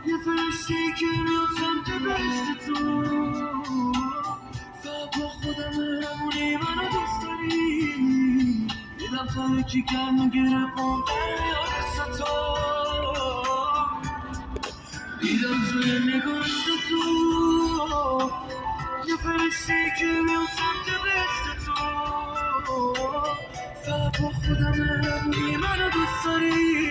یه فرشته‌ای که میاد سمت بهشت تو، فقط با خودمه، همونی منو دوست داری. دیدم تا یکی گرم گره پام در میاد تو، دیدم توی نگاهت تو یه فرشته‌ای که میاد سمت بهشت تو، فقط با خودمه، همونی منو دوست داری.